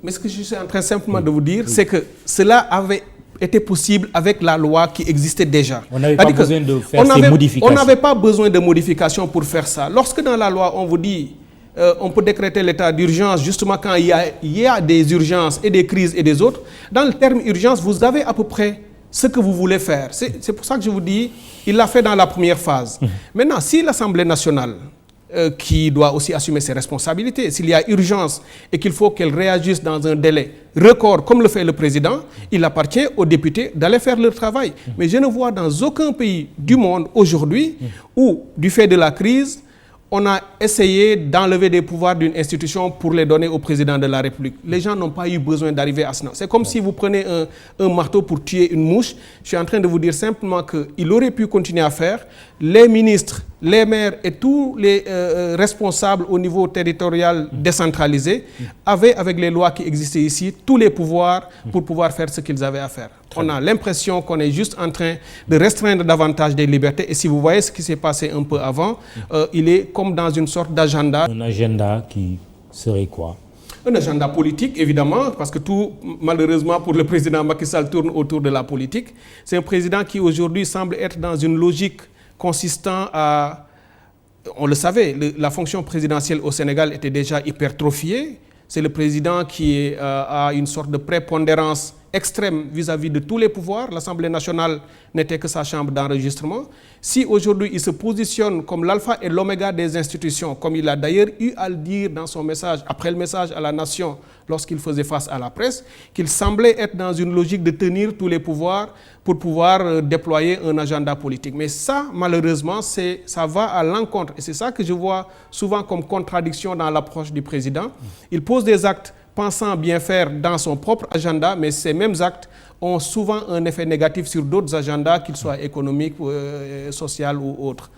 Mais ce que je suis en train simplement de vous dire, c'est que cela avait été possible avec la loi qui existait déjà. On n'avait pas besoin de faire ces modifications. On n'avait pas besoin de modifications pour faire ça. Lorsque dans la loi, on vous dit on peut décréter l'état d'urgence justement quand il y a des urgences et des crises et des autres, dans le terme urgence, vous avez à peu près ce que vous voulez faire. C'est pour ça que je vous dis, il l'a fait dans la première phase. Maintenant, si l'Assemblée nationale, qui doit aussi assumer ses responsabilités, s'il y a urgence et qu'il faut qu'elle réagisse dans un délai record, comme le fait le président, il appartient aux députés d'aller faire leur travail. Mais je ne vois dans aucun pays du monde aujourd'hui où, du fait de la crise, on a essayé d'enlever des pouvoirs d'une institution pour les donner au président de la République. Les gens n'ont pas eu besoin d'arriver à cela. C'est comme si vous prenez un marteau pour tuer une mouche. Je suis en train de vous dire simplement qu'il aurait pu continuer à faire. Les ministres, les maires et tous les responsables au niveau territorial décentralisé avaient, avec les lois qui existaient ici, tous les pouvoirs pour pouvoir faire ce qu'ils avaient à faire. On a l'impression qu'on est juste en train de restreindre davantage des libertés. Et si vous voyez ce qui s'est passé un peu avant, il est comme dans une sorte d'agenda. Un agenda qui serait quoi? Un agenda politique, évidemment, parce que tout, malheureusement, pour le président Macky Sall, tourne autour de la politique. C'est un président qui, aujourd'hui, semble être dans une logique consistant à... On le savait, la fonction présidentielle au Sénégal était déjà hypertrophiée. C'est le président qui a une sorte de prépondérance extrême vis-à-vis de tous les pouvoirs. L'Assemblée nationale n'était que sa chambre d'enregistrement. Si aujourd'hui il se positionne comme l'alpha et l'oméga des institutions, comme il a d'ailleurs eu à le dire dans son message, après le message à la nation, lorsqu'il faisait face à la presse, qu'il semblait être dans une logique de tenir tous les pouvoirs pour pouvoir déployer un agenda politique. Mais ça, malheureusement, ça va à l'encontre. Et c'est ça que je vois souvent comme contradiction dans l'approche du président. Il pose des actes pensant bien faire dans son propre agenda, mais ces mêmes actes ont souvent un effet négatif sur d'autres agendas, qu'ils soient économiques, sociaux ou autres.